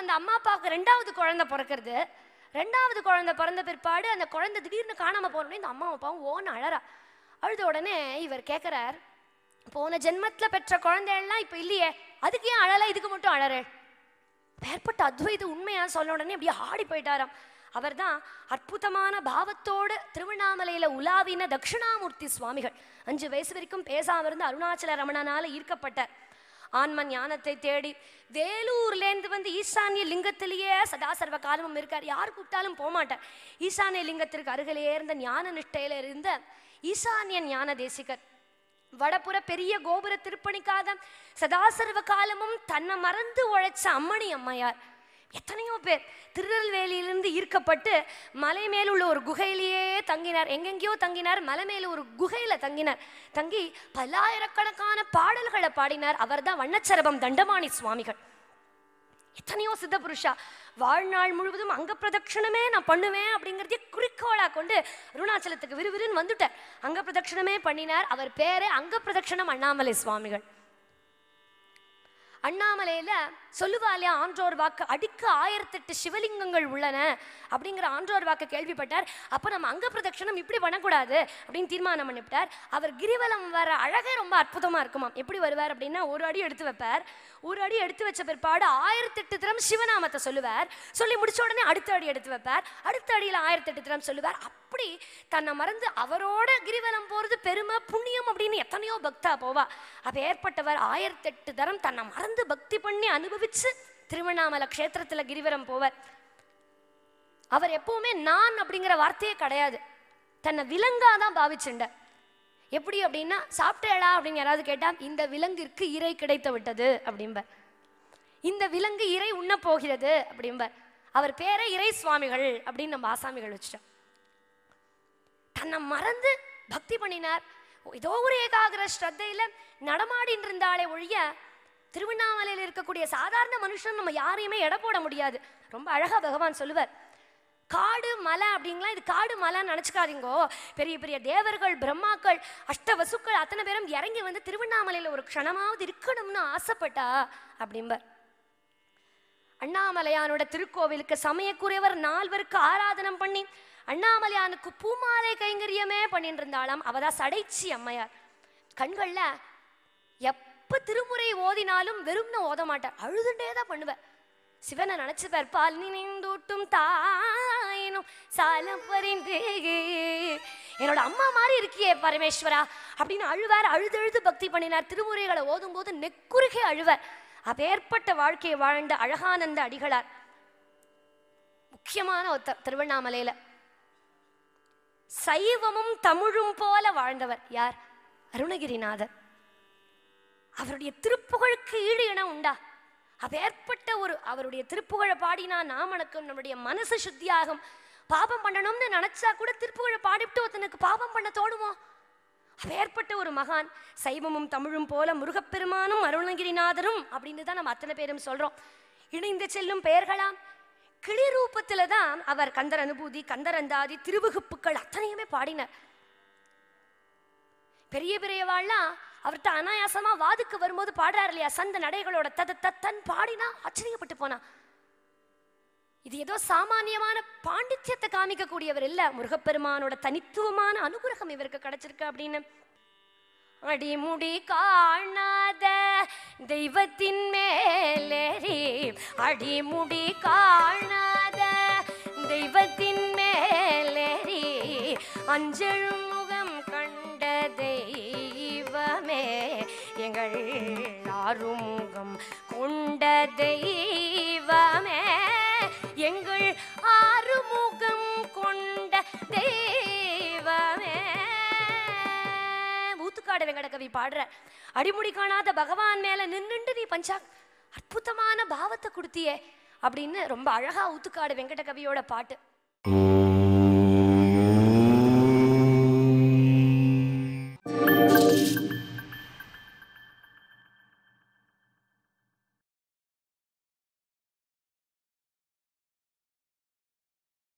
அந்த அம்மா அப்பாவுக்கு 2வது குழந்தை பிறக்கிறது. 2வது குழந்தை பிறந்த பிற்பாடு அந்த குழந்தை திடீர்னு காணாம போனோடனே இந்த அம்மா அப்பாவும் ஓன்னு அழறா. அழுத உடனே இவர் கேட்கிறார், போன ஜென்மத்துல பெற்ற குழந்தைகள்லாம் இப்ப இல்லையே, அதுக்கு ஏன் அழல, இதுக்கு மட்டும் அழற? ஏற்பட்ட அத்வைத உண்மையா சொன்ன உடனே அப்படியே ஆடி போயிட்டாராம். அவர் தான் அற்புதமான பாவத்தோடு திருவண்ணாமலையில உலாவின தட்சிணாமூர்த்தி சுவாமிகள். 5 வயசு வரைக்கும் பேசாம இருந்து அருணாச்சல ரமணனால ஈர்க்கப்பட்டார். ஆன்ம ஞானத்தை தேடி வேலூர்லேருந்து வந்து ஈசானிய லிங்கத்திலேயே சதா சர்வ காலமும் இருக்கார். யார் கூப்பிட்டாலும் போகமாட்டார். ஈசானிய லிங்கத்திற்கு அருகிலேயே இருந்த ஞான நிஷ்டையில இருந்த ஈசானிய ஞான தேசிகர். வடப்புற பெரிய கோபுர திருப்பணிக்காக சதா சர்வ காலமும் தன்னை மறந்து உழைச்ச அம்மணி அம்மையார். எத்தனையோ பேர் திருநெல்வேலியிலிருந்து ஈர்க்கப்பட்டு மலை மேல் உள்ள ஒரு குகையிலேயே தங்கினார். எங்கெங்கேயோ தங்கினார். மலை மேல ஒரு குகையில தங்கினார். தங்கி பல்லாயிரக்கணக்கான பாடல்களை பாடினார். அவர் தான் வண்ணச்சரபம் தண்டமாணி சுவாமிகள். எத்தனையோ சித்த புருஷா வாழ்நாள் முழுவதும் அங்க பிரதட்சணமே நான் பண்ணுவேன் அப்படிங்கிறதே குறிக்கோளா கொண்டு அருணாச்சலத்துக்கு விறுவிறுன்னு வந்துட்டார். அங்க பிரதட்சணமே பண்ணினார். அவர் பேரே அங்க பிரதட்சணம் அண்ணாமலை சுவாமிகள். அண்ணாமலையில சொல்லுவாலே ஆன்றோர் வாக்கு அடிக்க 1008 சிவலிங்கங்கள் உள்ளன அப்படிங்கிற ஆன்றோர் வாக்கு கேள்விப்பட்டார். அப்ப நம்ம அங்க பிரதட்சணம் இப்படி பண்ணக்கூடாது அப்படின்னு தீர்மானம் பண்ணிவிட்டார். அவர் கிரிவலம் வர அழகே ரொம்ப அற்புதமா இருக்குமாம். எப்படி வருவார் அப்படின்னா, ஒரு அடி எடுத்து வைப்பார். ஒரு அடி எடுத்து வச்ச பிற்பாடு 1008 தினம் சிவநாமத்தை சொல்லுவார். சொல்லி முடிச்ச உடனே அடுத்த அடி எடுத்து வைப்பார். அடுத்த அடியில் 1008 தினம் சொல்லுவார். அப்படி தன்னை மறந்து அவரோட கிரிவலம் போறது பெருமை புண்ணியம் அப்படின்னு எத்தனையோ பக்தா போவா. அப்ப ஏற்பட்டவர் 1008 தரம் தன்னை மறந்து பக்தி பண்ணி அனுபவிச்சு திருவண்ணாமலை கஷேத்திரத்துல கிரிவலம் போவார். அவர் எப்பவுமே நான் அப்படிங்கிற வார்த்தையே கிடையாது. தன்னை விலங்காதான் பாவிச்சுண்ட. எப்படி அப்படின்னா, சாப்பிட்டேடா அப்படின்னு யாராவது கேட்டா, இந்த விலங்கிற்கு இறை கிடைத்து விட்டது அப்படிம்பார். இந்த விலங்கு இறை உண்ண போகிறது அப்படிம்பார். அவர் பேரை இறை சுவாமிகள் அப்படின்னு நம்ம ஆசாமிகள் வச்சுட்டோம். தன்னை மறந்து பக்தி பண்ணினார். ஏதோ ஒரு ஏகாகிர ஸ்ரத்தையில நடமாடின்னு இருந்தாலே ஒழிய திருவண்ணாமலையில் இருக்கக்கூடிய சாதாரண மனுஷன் நம்ம யாரையுமே எடை போட முடியாது. ரொம்ப அழகா பகவான் சொல்லுவார், காடு மலை அப்படிங்களா, இது காடு மலைன்னு நினைச்சுக்காதீங்கோ. பெரிய பெரிய தேவர்கள், பிரம்மாக்கள், அஷ்டவசுக்கள் அத்தனை பேரும் இறங்கி வந்து திருவண்ணாமலையில ஒரு க்ஷணமாவது இருக்கணும்னு ஆசைப்பட்டா அப்படிம்பார். அண்ணாமலையானோட திருக்கோவிலுக்கு சமயக்குரியவர் 4 ஆராதனம் பண்ணி அண்ணாமலையானுக்கு பூமாலை கைங்கரியமே பண்ணிட்டு இருந்தாலாம். அவதான் சடைச்சி அம்மையார். கண்கள்ல எப்ப திருமுறை ஓதினாலும் வெறும்னு ஓத மாட்டார், அழுதுண்டேதான் பண்ணுவேன். சிவனை நினைச்சுப்பார், பால் நினைந்தூட்டும் தாயினும் சாலம் பறிந்து என்னோட அம்மா மாதிரி இருக்கியே பரமேஸ்வரா அப்படின்னு அழுவார். அழுதழுது பக்தி பண்ணினார். திருமுறைகளை ஓதும் போது நெக்குருகே அழுவார். அப்பேற்பட்ட வாழ்க்கையை வாழ்ந்த அழகானந்த அடிகளார் முக்கியமான ஒருத்தர். திருவண்ணாமலையில சைவமும் தமிழும் போல வாழ்ந்தவர் யார்? அருணகிரிநாதர். அவருடைய திருப்புகழுக்கு ஈடு என உண்டா? அப்பேற்பட்ட ஒரு அவருடைய திருப்புகழை பாடினா நாமனுக்கும் நம்முடைய மனசு சுத்தியாகும். பாபம் பண்ணணும்னு நினைச்சா கூட திருப்புகழை பாடிவிட்டு ஒருத்தனுக்கு பாபம் பண்ண தோணுமோ? அப்பேற்பட்ட ஒரு மகான். சைவமும் தமிழும் போல முருகப்பெருமானும் அருணகிரிநாதரும் அப்படின்னு தான் நம்ம அத்தனை பேரும் சொல்றோம். இணைந்து செல்லும் பெயர்களாம். கிளி ரூபத்துல தான் அவர் கந்தர் அனுபூதி, கந்தரந்தாதி, திருவகுப்புக்கள் அத்தனையுமே பாடினார். பெரிய பெரியவாள்லாம் அவர்கிட்ட அனாயாசமா வாதுக்கு வரும்போது பாடுறாரு இல்லையா, சந்த நடைகளோட தன் பாடினா ஆச்சரியப்பட்டு போனா. இது ஏதோ சாமானியமான பாண்டித்யத்தை காமிக்க கூடியவர் இல்ல, முருகப்பெருமானோட தனித்துவமான அனுகிரகம் இவருக்கு கிடைச்சிருக்கு அப்படின்னு. அடிமுடி காணாத தெய்வத்தின் மேலேறி, அடிமுடி காணாத தெய்வத்தின் மேலேறி, அஞ்செழும் முகம் கண்ட தெய்வமே, எங்கள் ஆறுமுகம் கொண்ட தெய்வமே, எங்கள் ஆறுமுகம் கொண்ட தெய்வமே. ஊத்துக்காடு வெங்கடகவி பாடுற, அடிமுடி காணாத பகவான் மேல நின்னுண்டு நீ பஞ்சா அற்புதமான பாவத்தை கொடுத்தியே அப்படின்னு ரொம்ப அழகா ஊத்துக்காடு வெங்கடகவியோட பாட்டு.